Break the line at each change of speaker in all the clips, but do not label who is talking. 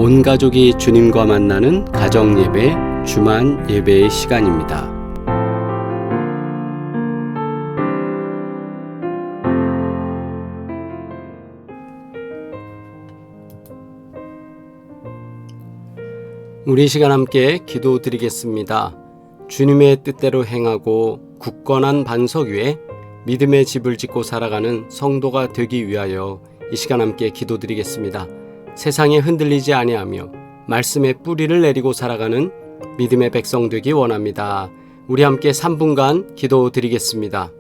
온 가족이 주님과 만나는 가정 예배, 주만 예배의 시간입니다. 우리 시간 함께 기도드리겠습니다. 주님의 뜻대로 행하고 굳건한 반석 위에 믿음의 집을 짓고 살아가는 성도가 되기 위하여 이 시간 함께 기도드리겠습니다. 세상에 흔들리지 아니하며 말씀의 뿌리를 내리고 살아가는 믿음의 백성 되기 원합니다. 우리 함께 3분간 기도드리겠습니다.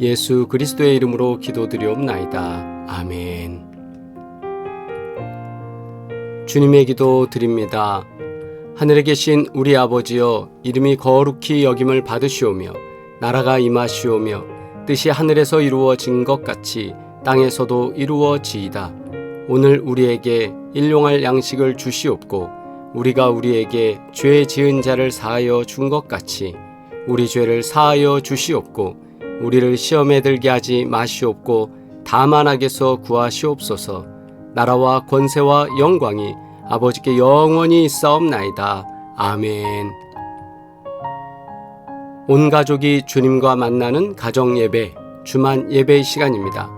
예수 그리스도의 이름으로 기도드리옵나이다. 아멘. 주님의 기도 드립니다. 하늘에 계신 우리 아버지여, 이름이 거룩히 여김을 받으시오며 나라가 임하시오며 뜻이 하늘에서 이루어진 것 같이 땅에서도 이루어지이다. 오늘 우리에게 일용할 양식을 주시옵고 우리가 우리에게 죄 지은 자를 사하여 준 것 같이 우리 죄를 사하여 주시옵고 우리를 시험에 들게 하지 마시옵고 다만 악에서 구하시옵소서. 나라와 권세와 영광이 아버지께 영원히 있사옵나이다. 아멘. 온 가족이 주님과 만나는 가정 예배, 주만 예배의 시간입니다.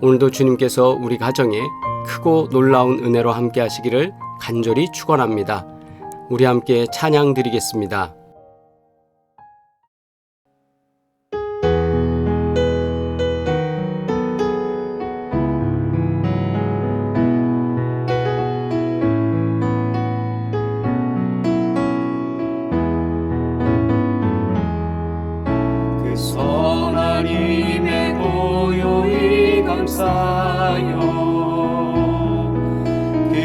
오늘도 주님께서 우리 가정에 크고 놀라운 은혜로 함께 하시기를 간절히 축원합니다. 우리 함께 찬양 드리겠습니다.
선한 힘에 고요히 감싸요 그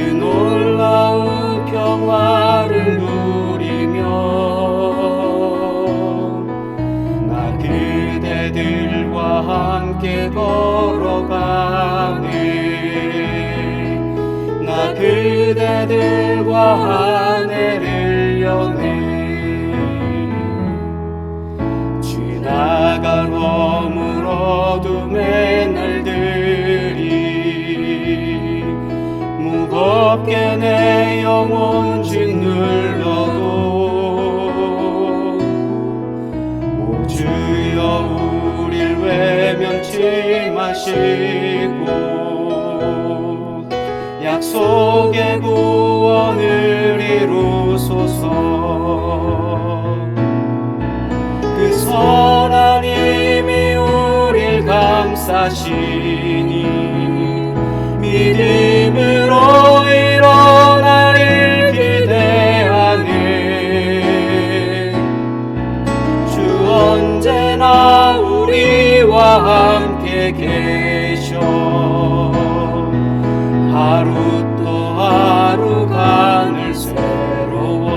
그대들과 한 해를 여네. 지나간 허물 어둠의 날들이 무겁게 내 영혼 짓눌러도 오 주여 우릴 외면치 마시고 약속의 구원을 이루소서. 그 선한 힘이 우릴 감싸시니 믿음으로 일어나릴 기대하네. 주 언제나 우리와 함께 계셔. 하루 또 하루가 늘 새로워.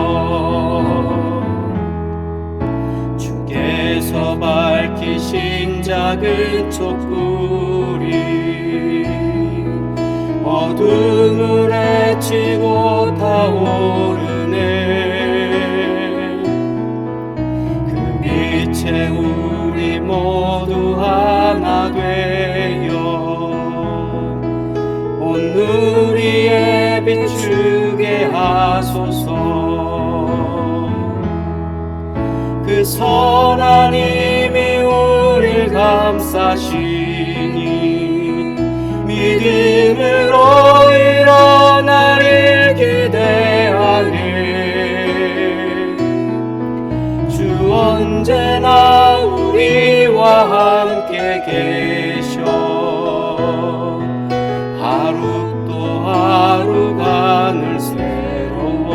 주께서 밝히신 작은 촛불이 어둠을 헤치고 타오르네. 그 빛에 우리 모두 하나 되어 온누리에 비추게 하소서. 그 선한 힘이 우릴 감싸시니 믿음으로 일어나릴 기대하네. 주 언제나 우리와 함께 계셔. 하루 또 하루가 늘 새로워.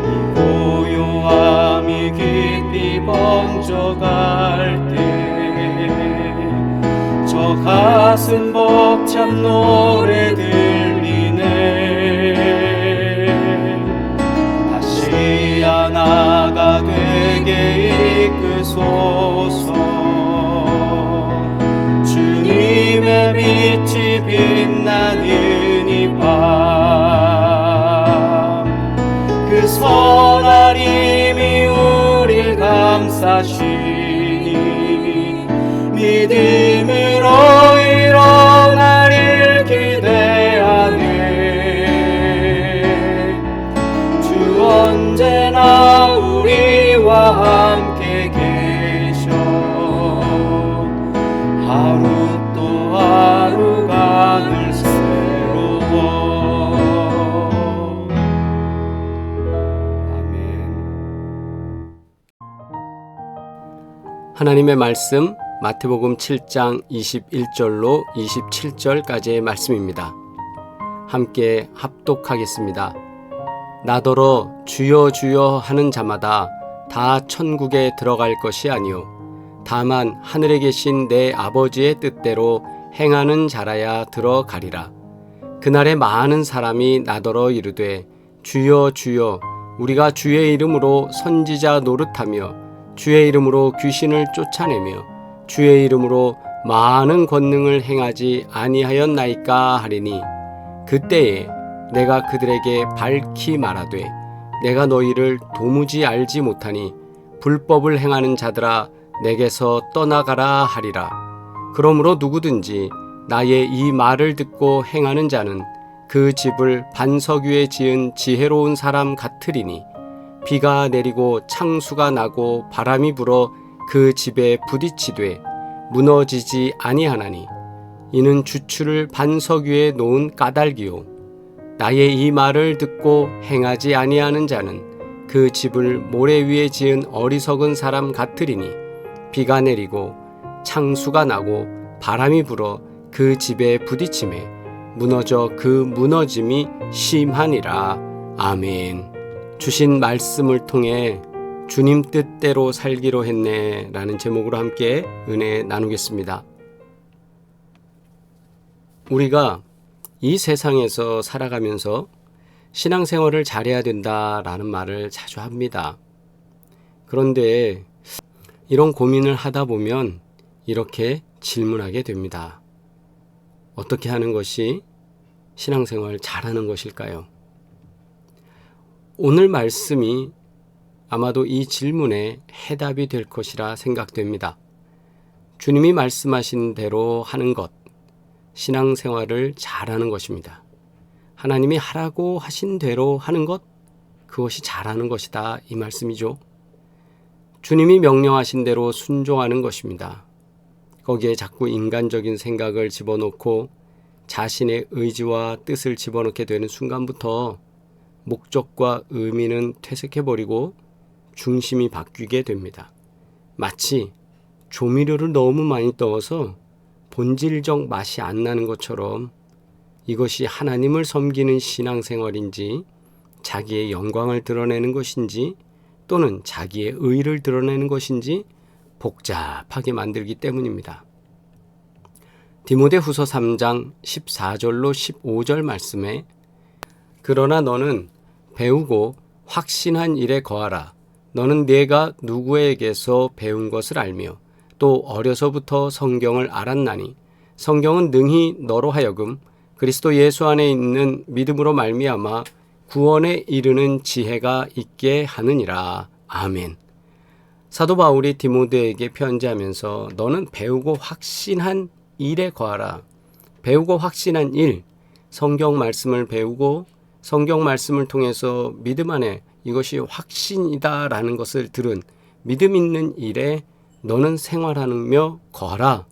이 고요함이 깊이 번져갈 때 저 가슴 벅찬 노래 들리네. 다시 하나가 되게 이끄소서. 주님의 빛이 빛나는 이 밤, 그 선한 힘이 우릴 감싸시니 믿음으로 일어나릴 기대하네. 주 언제나 우리와 함께 계셔. 하루 또 하루가 늘 새로워. 아멘. 하나님의 말씀 마태복음 7장 21절로 27절까지의 말씀입니다. 함께 합독하겠습니다. 나더러 주여 주여 하는 자마다 다 천국에 들어갈 것이 아니요 다만 하늘에 계신 내 아버지의 뜻대로 행하는 자라야 들어가리라. 그날에 많은 사람이 나더러 이르되 주여 주여 우리가 주의 이름으로 선지자 노릇하며 주의 이름으로 귀신을 쫓아내며 주의 이름으로 많은 권능을 행하지 아니하였나이까 하리니 그때에 내가 그들에게 밝히 말하되 내가 너희를 도무지 알지 못하니 불법을 행하는 자들아 내게서 떠나가라 하리라. 그러므로 누구든지 나의 이 말을 듣고 행하는 자는 그 집을 반석 위에 지은 지혜로운 사람 같으리니 비가 내리고 창수가 나고 바람이 불어 그 집에 부딪히되 무너지지 아니하나니 이는 주추를 반석 위에 놓은 까닭이요 나의 이 말을 듣고 행하지 아니하는 자는 그 집을 모래 위에 지은 어리석은 사람 같으리니 비가 내리고 창수가 나고 바람이 불어 그 집에 부딪히매 무너져 그 무너짐이 심하니라. 아멘. 주신 말씀을 통해 주님 뜻대로 살기로 했네 라는 제목으로 함께 은혜 나누겠습니다. 우리가 이 세상에서 살아가면서 신앙생활을 잘해야 된다라는 말을 자주 합니다. 그런데 이런 고민을 하다 보면 이렇게 질문하게 됩니다. 어떻게 하는 것이 신앙생활 잘하는 것일까요? 오늘 말씀이 아마도 이 질문에 해답이 될 것이라 생각됩니다. 주님이 말씀하신 대로 하는 것, 신앙생활을 잘하는 것입니다. 하나님이 하라고 하신 대로 하는 것, 그것이 잘하는 것이다, 이 말씀이죠. 주님이 명령하신 대로 순종하는 것입니다. 거기에 자꾸 인간적인 생각을 집어넣고 자신의 의지와 뜻을 집어넣게 되는 순간부터 목적과 의미는 퇴색해버리고 중심이 바뀌게 됩니다. 마치 조미료를 너무 많이 넣어서 본질적 맛이 안 나는 것처럼 이것이 하나님을 섬기는 신앙생활인지 자기의 영광을 드러내는 것인지 또는 자기의 의를 드러내는 것인지 복잡하게 만들기 때문입니다. 디모데후서 3장 14절로 15절 말씀에 그러나 너는 배우고 확신한 일에 거하라. 너는 네가 누구에게서 배운 것을 알며 또 어려서부터 성경을 알았나니 성경은 능히 너로 하여금 그리스도 예수 안에 있는 믿음으로 말미암아 구원에 이르는 지혜가 있게 하느니라. 아멘. 사도 바울이 디모데에게 편지하면서 너는 배우고 확신한 일에 거하라. 배우고 확신한 일, 성경 말씀을 배우고 성경 말씀을 통해서 믿음 안에 이것이 확신이다라는 것을 들은 믿음 있는 일에 너는 생활하며 거하라.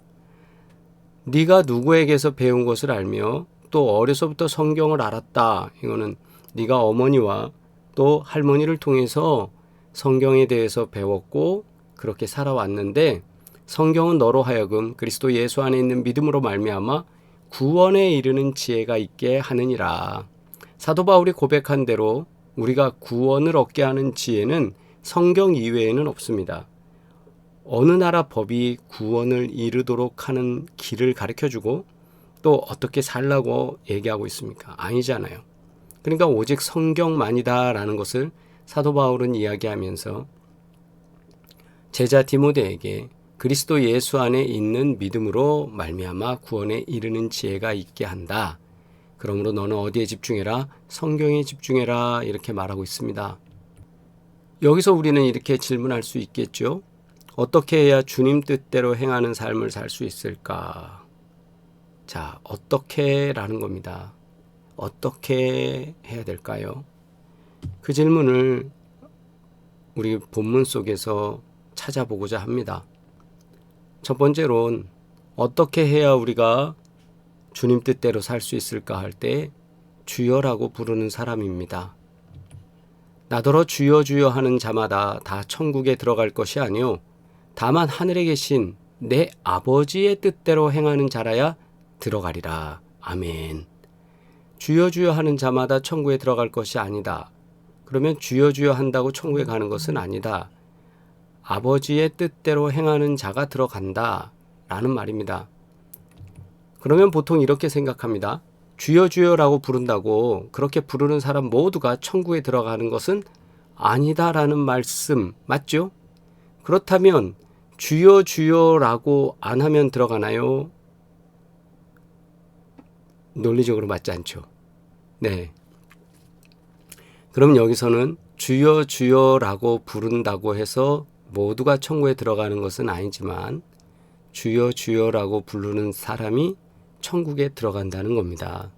네가 누구에게서 배운 것을 알며 또 어려서부터 성경을 알았다. 이거는 네가 어머니와 또 할머니를 통해서 성경에 대해서 배웠고 그렇게 살아왔는데 성경은 너로 하여금 그리스도 예수 안에 있는 믿음으로 말미암아 구원에 이르는 지혜가 있게 하느니라. 사도 바울이 고백한 대로 우리가 구원을 얻게 하는 지혜는 성경 이외에는 없습니다. 어느 나라 법이 구원을 이루도록 하는 길을 가르쳐주고 또 어떻게 살라고 얘기하고 있습니까? 아니잖아요. 그러니까 오직 성경만이다라는 것을 사도 바울은 이야기하면서 제자 디모데에게 그리스도 예수 안에 있는 믿음으로 말미암아 구원에 이르는 지혜가 있게 한다. 그러므로 너는 어디에 집중해라? 성경에 집중해라. 이렇게 말하고 있습니다. 여기서 우리는 이렇게 질문할 수 있겠죠. 어떻게 해야 주님 뜻대로 행하는 삶을 살 수 있을까? 자, 어떻게라는 겁니다. 어떻게 해야 될까요? 그 질문을 우리 본문 속에서 찾아보고자 합니다. 첫 번째로는 어떻게 해야 우리가 주님 뜻대로 살 수 있을까 할 때 주여라고 부르는 사람입니다. 나더러 주여 주여 하는 자마다 다 천국에 들어갈 것이 아니요 다만 하늘에 계신 내 아버지의 뜻대로 행하는 자라야 들어가리라. 아멘. 주여 주여 하는 자마다 천국에 들어갈 것이 아니다. 그러면 주여 주여 한다고 천국에 가는 것은 아니다. 아버지의 뜻대로 행하는 자가 들어간다 라는 말입니다. 그러면 보통 이렇게 생각합니다. 주여 주여라고 부른다고 그렇게 부르는 사람 모두가 천국에 들어가는 것은 아니다라는 말씀 맞죠? 그렇다면 주여 주여라고 안 하면 들어가나요? 논리적으로 맞지 않죠. 네. 그럼 여기서는 주여 주여라고 부른다고 해서 모두가 천국에 들어가는 것은 아니지만 주여 주여라고 부르는 사람이 천국에 들어간다는 겁니다.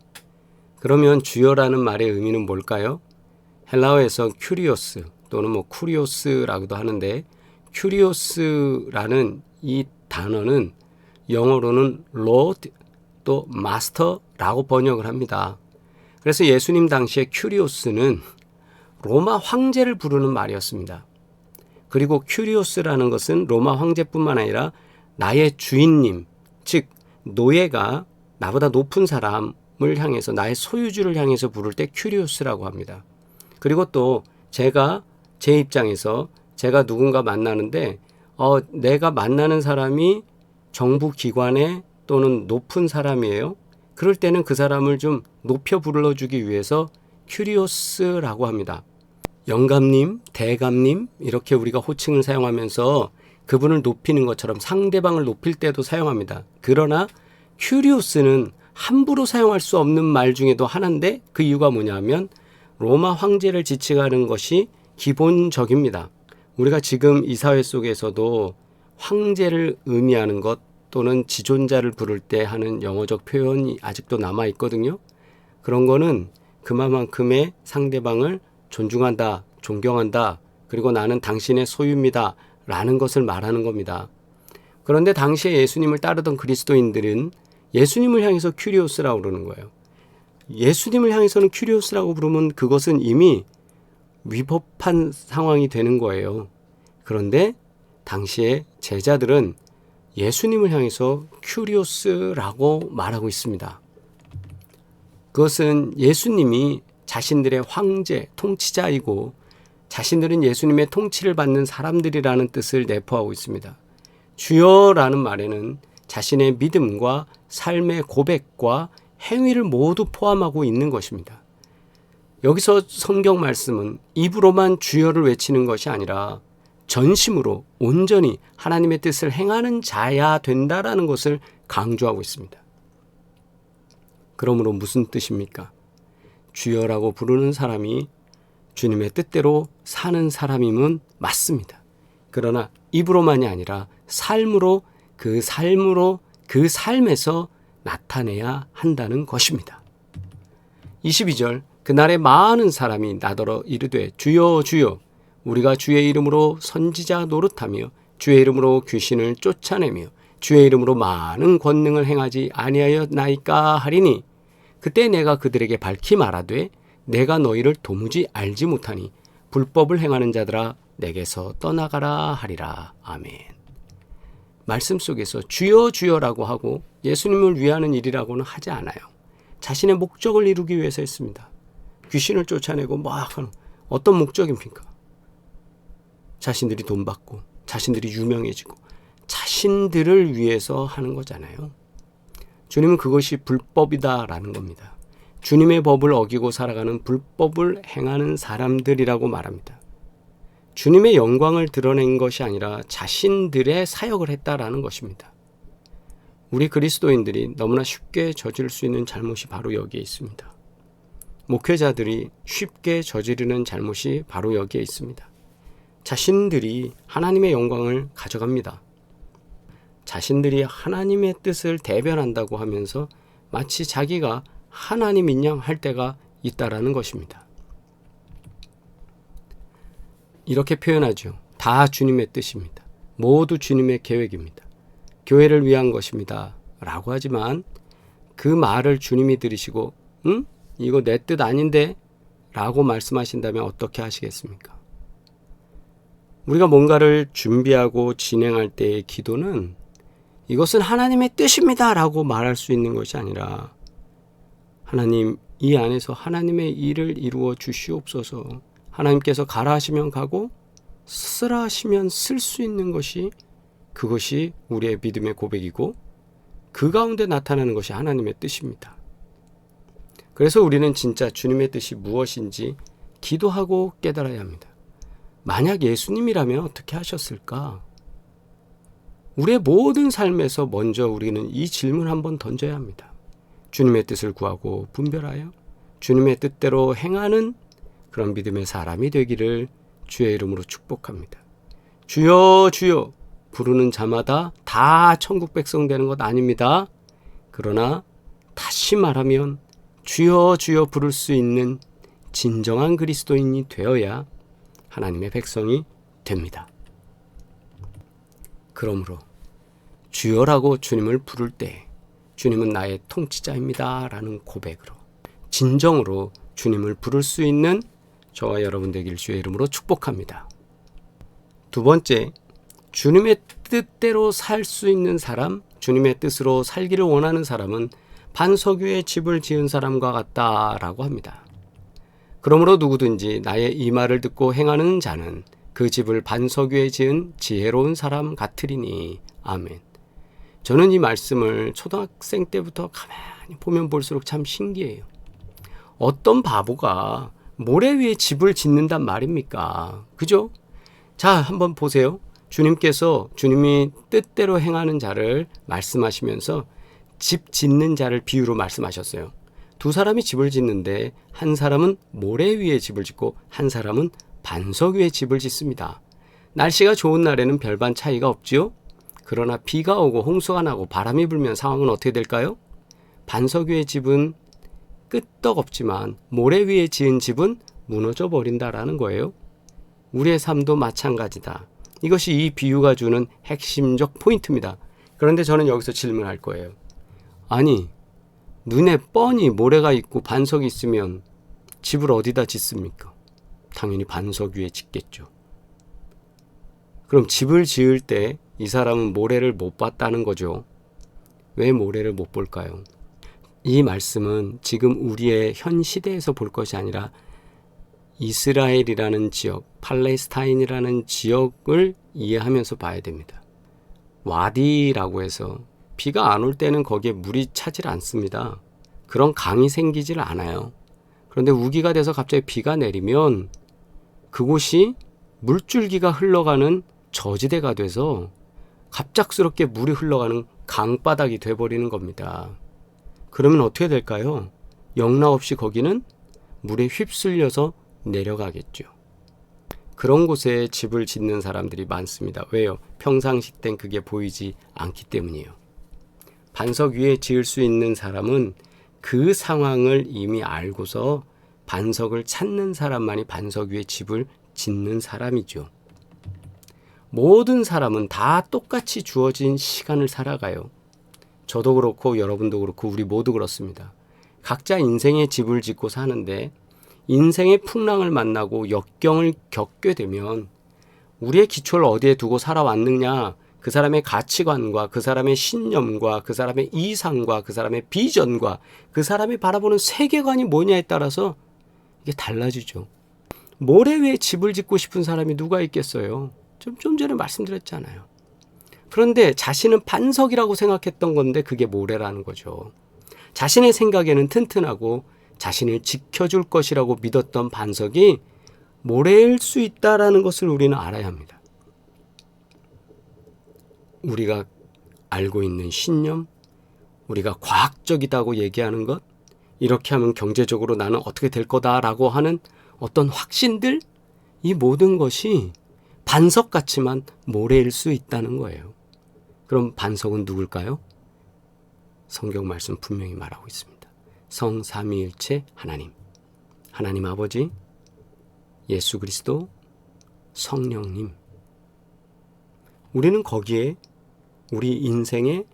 그러면 주여라는 말의 의미는 뭘까요? 헬라어에서 큐리오스 또는 쿠리오스라고도 하는데 큐리오스라는 이 단어는 영어로는 Lord 또 마스터라고 번역을 합니다. 그래서 예수님 당시에 큐리오스는 로마 황제를 부르는 말이었습니다. 그리고 큐리오스라는 것은 로마 황제뿐만 아니라 나의 주인님, 즉 노예가 나보다 높은 사람을 향해서 나의 소유주를 향해서 부를 때 큐리오스라고 합니다. 그리고 또 제가 제 입장에서 제가 누군가 만나는데 내가 만나는 사람이 정부 기관에 또는 높은 사람이에요. 그럴 때는 그 사람을 좀 높여 불러주기 위해서 큐리오스라고 합니다. 영감님, 대감님 이렇게 우리가 호칭을 사용하면서 그분을 높이는 것처럼 상대방을 높일 때도 사용합니다. 그러나 큐리오스는 함부로 사용할 수 없는 말 중에도 하나인데 그 이유가 뭐냐면 로마 황제를 지칭하는 것이 기본적입니다. 우리가 지금 이 사회 속에서도 황제를 의미하는 것 또는 지존자를 부를 때 하는 영어적 표현이 아직도 남아 있거든요. 그런 거는 그만큼의 상대방을 존중한다, 존경한다, 그리고 나는 당신의 소유입니다 라는 것을 말하는 겁니다. 그런데 당시에 예수님을 따르던 그리스도인들은 예수님을 향해서 큐리오스라고 그러는 거예요. 예수님을 향해서는 큐리오스라고 부르면 그것은 이미 위법한 상황이 되는 거예요. 그런데 당시에 제자들은 예수님을 향해서 큐리오스라고 말하고 있습니다. 그것은 예수님이 자신들의 황제, 통치자이고 자신들은 예수님의 통치를 받는 사람들이라는 뜻을 내포하고 있습니다. 주여라는 말에는 자신의 믿음과 삶의 고백과 행위를 모두 포함하고 있는 것입니다. 여기서 성경 말씀은 입으로만 주여를 외치는 것이 아니라 전심으로 온전히 하나님의 뜻을 행하는 자야 된다라는 것을 강조하고 있습니다. 그러므로 무슨 뜻입니까? 주여라고 부르는 사람이 주님의 뜻대로 사는 사람임은 맞습니다. 그러나 입으로만이 아니라 삶으로 그 삶에서 나타내야 한다는 것입니다. 22절 그날에 많은 사람이 나더러 이르되 주여 주여 우리가 주의 이름으로 선지자 노릇하며 주의 이름으로 귀신을 쫓아내며 주의 이름으로 많은 권능을 행하지 아니하였나이까 하리니 그때 내가 그들에게 밝히 말하되 내가 너희를 도무지 알지 못하니 불법을 행하는 자들아 내게서 떠나가라 하리라. 아멘. 말씀 속에서 주여 주여라고 하고 예수님을 위하는 일이라고는 하지 않아요. 자신의 목적을 이루기 위해서 했습니다. 귀신을 쫓아내고 막 하는 어떤 목적입니까? 자신들이 돈 받고 자신들이 유명해지고 자신들을 위해서 하는 거잖아요. 주님은 그것이 불법이다라는 겁니다. 주님의 법을 어기고 살아가는 불법을 행하는 사람들이라고 말합니다. 주님의 영광을 드러낸 것이 아니라 자신들의 사역을 했다라는 것입니다. 우리 그리스도인들이 너무나 쉽게 저지를 수 있는 잘못이 바로 여기에 있습니다. 목회자들이 쉽게 저지르는 잘못이 바로 여기에 있습니다. 자신들이 하나님의 영광을 가져갑니다. 자신들이 하나님의 뜻을 대변한다고 하면서 마치 자기가 하나님인 양 할 때가 있다라는 것입니다. 이렇게 표현하죠. 다 주님의 뜻입니다. 모두 주님의 계획입니다. 교회를 위한 것입니다. 라고 하지만 그 말을 주님이 들으시고 이거 내 뜻 아닌데? 라고 말씀하신다면 어떻게 하시겠습니까? 우리가 뭔가를 준비하고 진행할 때의 기도는 이것은 하나님의 뜻입니다. 라고 말할 수 있는 것이 아니라 하나님 이 안에서 하나님의 일을 이루어 주시옵소서. 하나님께서 가라 하시면 가고 쓰라 하시면 쓸 수 있는 것이 그것이 우리의 믿음의 고백이고 그 가운데 나타나는 것이 하나님의 뜻입니다. 그래서 우리는 진짜 주님의 뜻이 무엇인지 기도하고 깨달아야 합니다. 만약 예수님이라면 어떻게 하셨을까? 우리의 모든 삶에서 먼저 우리는 이 질문 한번 던져야 합니다. 주님의 뜻을 구하고 분별하여 주님의 뜻대로 행하는 그런 믿음의 사람이 되기를 주의 이름으로 축복합니다. 주여 주여 부르는 자마다 다 천국 백성 되는 것 아닙니다. 그러나 다시 말하면 주여 주여 부를 수 있는 진정한 그리스도인이 되어야 하나님의 백성이 됩니다. 그러므로 주여라고 주님을 부를 때 주님은 나의 통치자입니다 라는 고백으로 진정으로 주님을 부를 수 있는 저와 여러분 되길 주의 이름으로 축복합니다. 두 번째, 주님의 뜻대로 살 수 있는 사람, 주님의 뜻으로 살기를 원하는 사람은 반석유에 집을 지은 사람과 같다라고 합니다. 그러므로 누구든지 나의 이 말을 듣고 행하는 자는 그 집을 반석유에 지은 지혜로운 사람 같으리니. 아멘. 저는 이 말씀을 초등학생 때부터 가만히 보면 볼수록 참 신기해요. 어떤 바보가 모래 위에 집을 짓는단 말입니까? 그죠? 자, 한번 보세요. 주님께서 주님이 뜻대로 행하는 자를 말씀하시면서 집 짓는 자를 비유로 말씀하셨어요. 두 사람이 집을 짓는데 한 사람은 모래 위에 집을 짓고 한 사람은 반석 위에 집을 짓습니다. 날씨가 좋은 날에는 별반 차이가 없지요? 그러나 비가 오고 홍수가 나고 바람이 불면 상황은 어떻게 될까요? 반석 위의 집은 끄떡없지만 모래 위에 지은 집은 무너져 버린다라는 거예요. 우리의 삶도 마찬가지다. 이것이 이 비유가 주는 핵심적 포인트입니다. 그런데 저는 여기서 질문할 거예요. 아니, 눈에 뻔히 모래가 있고 반석이 있으면 집을 어디다 짓습니까? 당연히 반석 위에 짓겠죠. 그럼 집을 지을 때 이 사람은 모래를 못 봤다는 거죠. 왜 모래를 못 볼까요? 이 말씀은 지금 우리의 현 시대에서 볼 것이 아니라 이스라엘이라는 지역, 팔레스타인이라는 지역을 이해하면서 봐야 됩니다. 와디라고 해서 비가 안 올 때는 거기에 물이 차질 않습니다. 그런 강이 생기질 않아요. 그런데 우기가 돼서 갑자기 비가 내리면 그곳이 물줄기가 흘러가는 저지대가 돼서 갑작스럽게 물이 흘러가는 강바닥이 돼버리는 겁니다. 그러면 어떻게 될까요? 영락없이 거기는 물에 휩쓸려서 내려가겠죠. 그런 곳에 집을 짓는 사람들이 많습니다. 왜요? 평상시 땐 그게 보이지 않기 때문이에요. 반석 위에 지을 수 있는 사람은 그 상황을 이미 알고서 반석을 찾는 사람만이 반석 위에 집을 짓는 사람이죠. 모든 사람은 다 똑같이 주어진 시간을 살아가요. 저도 그렇고 여러분도 그렇고 우리 모두 그렇습니다. 각자 인생의 집을 짓고 사는데 인생의 풍랑을 만나고 역경을 겪게 되면 우리의 기초를 어디에 두고 살아왔느냐, 그 사람의 가치관과 그 사람의 신념과 그 사람의 이상과 그 사람의 비전과 그 사람이 바라보는 세계관이 뭐냐에 따라서 이게 달라지죠. 모래 위에 집을 짓고 싶은 사람이 누가 있겠어요? 좀 전에 말씀드렸잖아요. 그런데 자신은 반석이라고 생각했던 건데 그게 모래라는 거죠. 자신의 생각에는 튼튼하고 자신을 지켜줄 것이라고 믿었던 반석이 모래일 수 있다라는 것을 우리는 알아야 합니다. 우리가 알고 있는 신념, 우리가 과학적이다고 얘기하는 것, 이렇게 하면 경제적으로 나는 어떻게 될 거다라고 하는 어떤 확신들, 이 모든 것이 반석 같지만 모래일 수 있다는 거예요. 그럼 반석은 누굴까요? 성경 말씀 분명히 말하고 있습니다. 성삼위일체 하나님, 하나님 아버지, 예수 그리스도, 성령님. 우리는 거기에 우리 인생의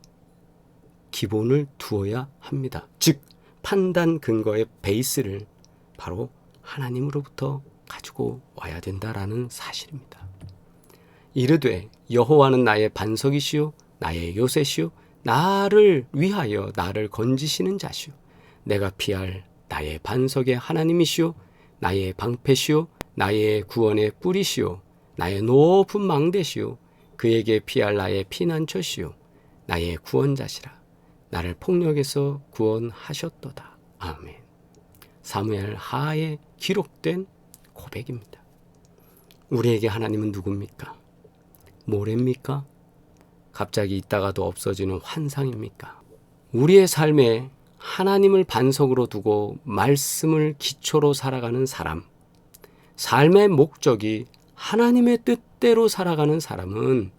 기본을 두어야 합니다. 즉 판단 근거의 베이스를 바로 하나님으로부터 가지고 와야 된다라는 사실입니다. 이르되 여호와는 나의 반석이시요 나의 요새시요 나를 위하여 나를 건지시는 자시요 내가 피할 나의 반석의 하나님이시요 나의 방패시요 나의 구원의 뿌리시요 나의 높은 망대시요 그에게 피할 나의 피난처시요 나의 구원자시라 나를 폭력에서 구원하셨도다. 아멘. 사무엘 하에 기록된 고백입니다. 우리에게 하나님은 누굽니까? 모래입니까? 갑자기 있다가도 없어지는 환상입니까? 우리의 삶에 하나님을 반석으로 두고 말씀을 기초로 살아가는 사람, 삶의 목적이 하나님의 뜻대로 살아가는 사람은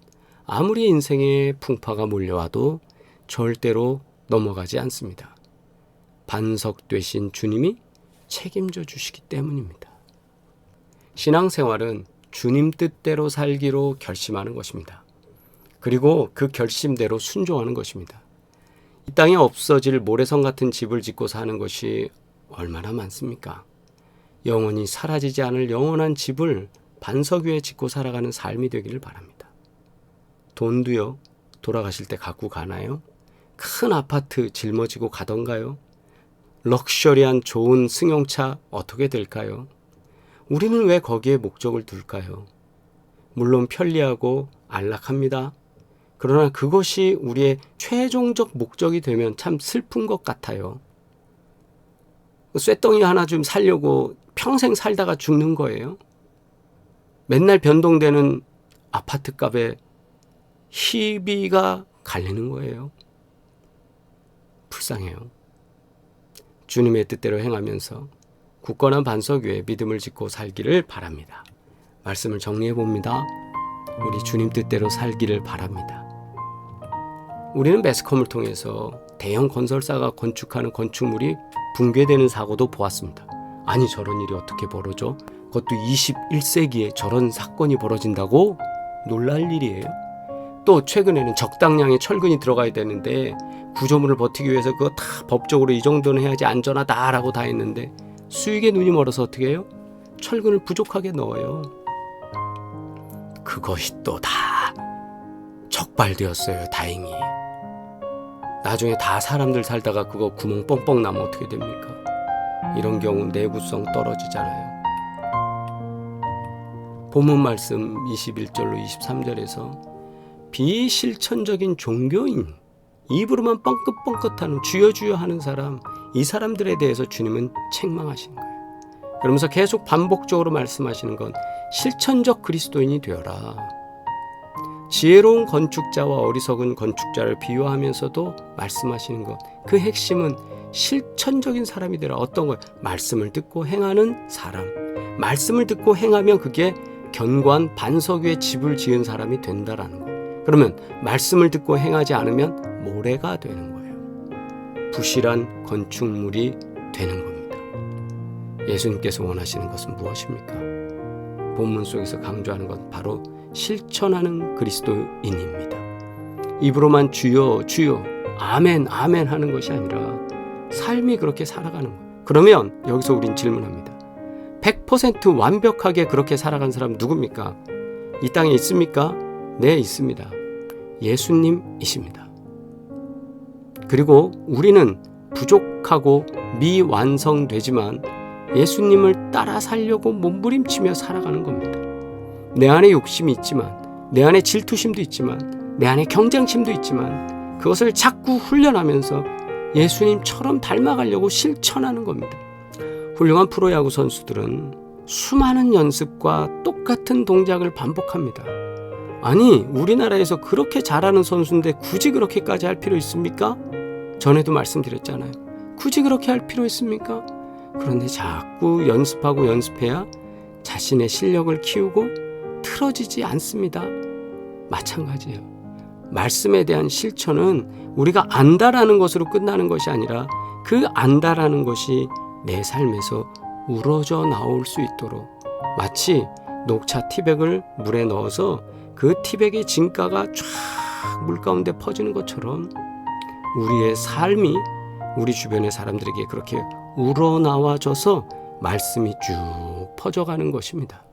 아무리 인생에 풍파가 몰려와도 절대로 넘어가지 않습니다. 반석 되신 주님이 책임져 주시기 때문입니다. 신앙생활은 주님 뜻대로 살기로 결심하는 것입니다. 그리고 그 결심대로 순종하는 것입니다. 이 땅에 없어질 모래성 같은 집을 짓고 사는 것이 얼마나 많습니까? 영원히 사라지지 않을 영원한 집을 반석 위에 짓고 살아가는 삶이 되기를 바랍니다. 돈도요, 돌아가실 때 갖고 가나요? 큰 아파트 짊어지고 가던가요? 럭셔리한 좋은 승용차 어떻게 될까요? 우리는 왜 거기에 목적을 둘까요? 물론 편리하고 안락합니다. 그러나 그것이 우리의 최종적 목적이 되면 참 슬픈 것 같아요. 쇳덩이 하나 좀 살려고 평생 살다가 죽는 거예요. 맨날 변동되는 아파트 값에 희비가 갈리는 거예요. 불쌍해요. 주님의 뜻대로 행하면서 굳건한 반석 위에 믿음을 짓고 살기를 바랍니다. 말씀을 정리해 봅니다. 우리 주님 뜻대로 살기를 바랍니다. 우리는 매스컴을 통해서 대형 건설사가 건축하는 건축물이 붕괴되는 사고도 보았습니다. 아니, 저런 일이 어떻게 벌어져? 그것도 21세기에 저런 사건이 벌어진다고? 놀랄 일이에요. 또 최근에는 적당량의 철근이 들어가야 되는데 구조물을 버티기 위해서 그거 다 법적으로 이 정도는 해야지 안전하다라고 다 했는데 수익에 눈이 멀어서 어떻게 해요? 철근을 부족하게 넣어요. 그것이 또 다 적발되었어요. 다행히. 나중에 다 사람들 살다가 그거 구멍 뻥뻥 나면 어떻게 됩니까? 이런 경우 내구성 떨어지잖아요. 본문 말씀 21절로 23절에서 비실천적인 종교인, 입으로만 뻥긋뻥긋하는 주여 주여 하는 사람, 이 사람들에 대해서 주님은 책망하시는 거예요. 그러면서 계속 반복적으로 말씀하시는 건 실천적 그리스도인이 되어라. 지혜로운 건축자와 어리석은 건축자를 비유하면서도 말씀하시는 것, 그 핵심은 실천적인 사람이 되라. 어떤 거예요? 말씀을 듣고 행하는 사람. 말씀을 듣고 행하면 그게 견고한 반석 위에 집을 지은 사람이 된다라는 거예요. 그러면 말씀을 듣고 행하지 않으면 모래가 되는 거예요. 부실한 건축물이 되는 겁니다. 예수님께서 원하시는 것은 무엇입니까? 본문 속에서 강조하는 것 바로 실천하는 그리스도인입니다. 입으로만 주여 주여 아멘 아멘 하는 것이 아니라 삶이 그렇게 살아가는 거예요. 그러면 여기서 우린 질문합니다. 100% 완벽하게 그렇게 살아간 사람 누굽니까? 이 땅에 있습니까? 네, 있습니다. 예수님이십니다. 그리고 우리는 부족하고 미완성되지만 예수님을 따라 살려고 몸부림치며 살아가는 겁니다. 내 안에 욕심이 있지만, 내 안에 질투심도 있지만, 내 안에 경쟁심도 있지만 그것을 자꾸 훈련하면서 예수님처럼 닮아가려고 실천하는 겁니다. 훌륭한 프로야구 선수들은 수많은 연습과 똑같은 동작을 반복합니다. 아니, 우리나라에서 그렇게 잘하는 선수인데 굳이 그렇게까지 할 필요 있습니까? 전에도 말씀드렸잖아요. 굳이 그렇게 할 필요 있습니까? 그런데 자꾸 연습하고 연습해야 자신의 실력을 키우고 틀어지지 않습니다. 마찬가지예요. 말씀에 대한 실천은 우리가 안다라는 것으로 끝나는 것이 아니라 그 안다라는 것이 내 삶에서 우러져 나올 수 있도록 마치 녹차 티백을 물에 넣어서 그 티백의 진가가 쫙 물 가운데 퍼지는 것처럼 우리의 삶이 우리 주변의 사람들에게 그렇게 우러나와져서 말씀이 쭉 퍼져가는 것입니다.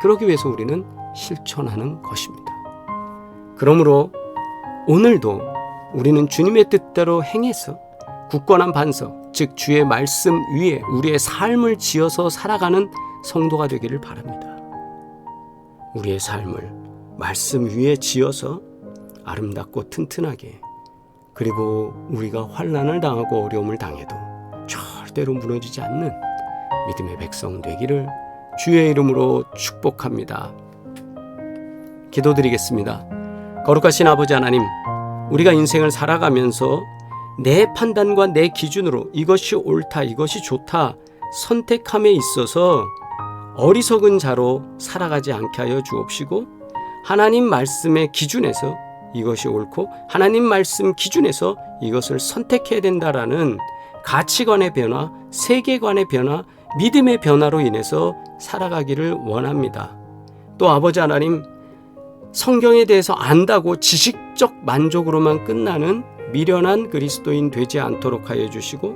그러기 위해서 우리는 실천하는 것입니다. 그러므로 오늘도 우리는 주님의 뜻대로 행해서 굳건한 반석, 즉 주의 말씀 위에 우리의 삶을 지어서 살아가는 성도가 되기를 바랍니다. 우리의 삶을 말씀 위에 지어서 아름답고 튼튼하게, 그리고 우리가 환난을 당하고 어려움을 당해도 절대로 무너지지 않는 믿음의 백성 되기를 주의 이름으로 축복합니다. 기도드리겠습니다. 거룩하신 아버지 하나님, 우리가 인생을 살아가면서 내 판단과 내 기준으로 이것이 옳다, 이것이 좋다 선택함에 있어서 어리석은 자로 살아가지 않게 하여 주옵시고, 하나님 말씀의 기준에서 이것이 옳고 하나님 말씀 기준에서 이것을 선택해야 된다라는 가치관의 변화, 세계관의 변화, 믿음의 변화로 인해서 살아가기를 원합니다. 또 아버지 하나님, 성경에 대해서 안다고 지식적 만족으로만 끝나는 미련한 그리스도인 되지 않도록 하여 주시고,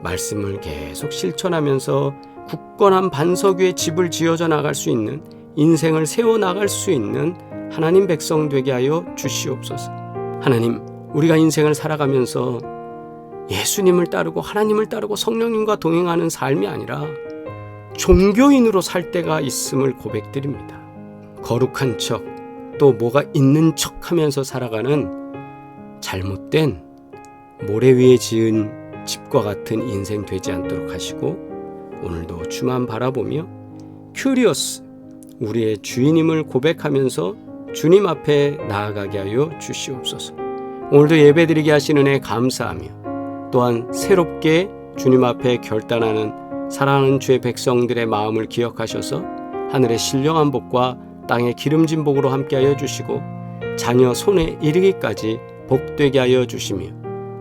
말씀을 계속 실천하면서 굳건한 반석 위에 집을 지어져 나갈 수 있는, 인생을 세워나갈 수 있는 하나님 백성 되게 하여 주시옵소서. 하나님, 우리가 인생을 살아가면서 예수님을 따르고 하나님을 따르고 성령님과 동행하는 삶이 아니라 종교인으로 살 때가 있음을 고백드립니다. 거룩한 척, 또 뭐가 있는 척하면서 살아가는 잘못된 모래 위에 지은 집과 같은 인생 되지 않도록 하시고, 오늘도 주만 바라보며 큐리어스, 우리의 주인임을 고백하면서 주님 앞에 나아가게 하여 주시옵소서. 오늘도 예배드리게 하신 은혜 감사하며 또한 새롭게 주님 앞에 결단하는 사랑하는 주의 백성들의 마음을 기억하셔서 하늘의 신령한 복과 땅의 기름진 복으로 함께하여 주시고 자녀 손에 이르기까지 복되게 하여 주시며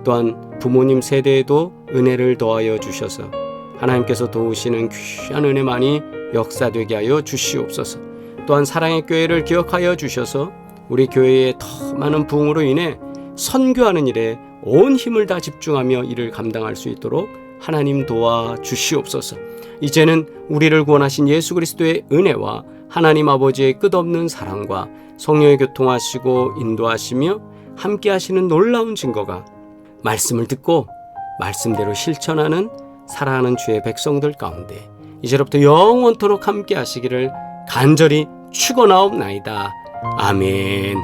또한 부모님 세대에도 은혜를 더하여 주셔서 하나님께서 도우시는 귀한 은혜만이 역사되게 하여 주시옵소서. 또한 사랑의 교회를 기억하여 주셔서 우리 교회의 더 많은 부흥으로 인해 선교하는 일에 온 힘을 다 집중하며 이를 감당할 수 있도록 하나님 도와 주시옵소서. 이제는 우리를 구원하신 예수 그리스도의 은혜와 하나님 아버지의 끝없는 사랑과 성령의 교통하시고 인도하시며 함께 하시는 놀라운 증거가 말씀을 듣고 말씀대로 실천하는 사랑하는 주의 백성들 가운데 이제로부터 영원토록 함께 하시기를 간절히 축원하옵나이다. 아멘.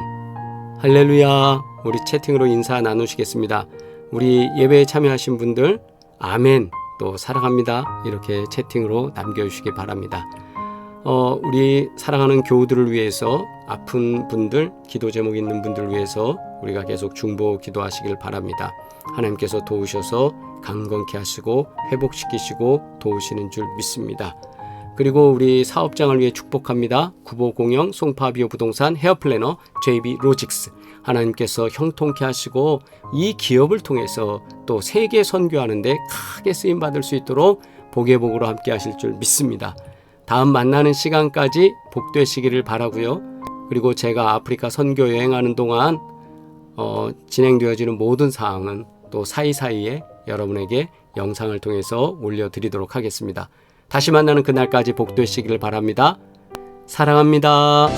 할렐루야. 우리 채팅으로 인사 나누시겠습니다. 우리 예배에 참여하신 분들 아멘 또 사랑합니다 이렇게 채팅으로 남겨주시기 바랍니다. 우리 사랑하는 교우들을 위해서 아픈 분들 기도 제목 있는 분들을 위해서 우리가 계속 중보 기도하시길 바랍니다. 하나님께서 도우셔서 강건케 하시고 회복시키시고 도우시는 줄 믿습니다. 그리고 우리 사업장을 위해 축복합니다. 구보공영 송파비오 부동산 헤어플래너 JB 로직스 하나님께서 형통케 하시고 이 기업을 통해서 또 세계 선교하는데 크게 쓰임받을 수 있도록 복의 복으로 함께 하실 줄 믿습니다. 다음 만나는 시간까지 복되시기를 바라고요. 그리고 제가 아프리카 선교 여행하는 동안 진행되어지는 모든 사항은 또 사이사이에 여러분에게 영상을 통해서 올려드리도록 하겠습니다. 다시 만나는 그날까지 복되시기를 바랍니다. 사랑합니다.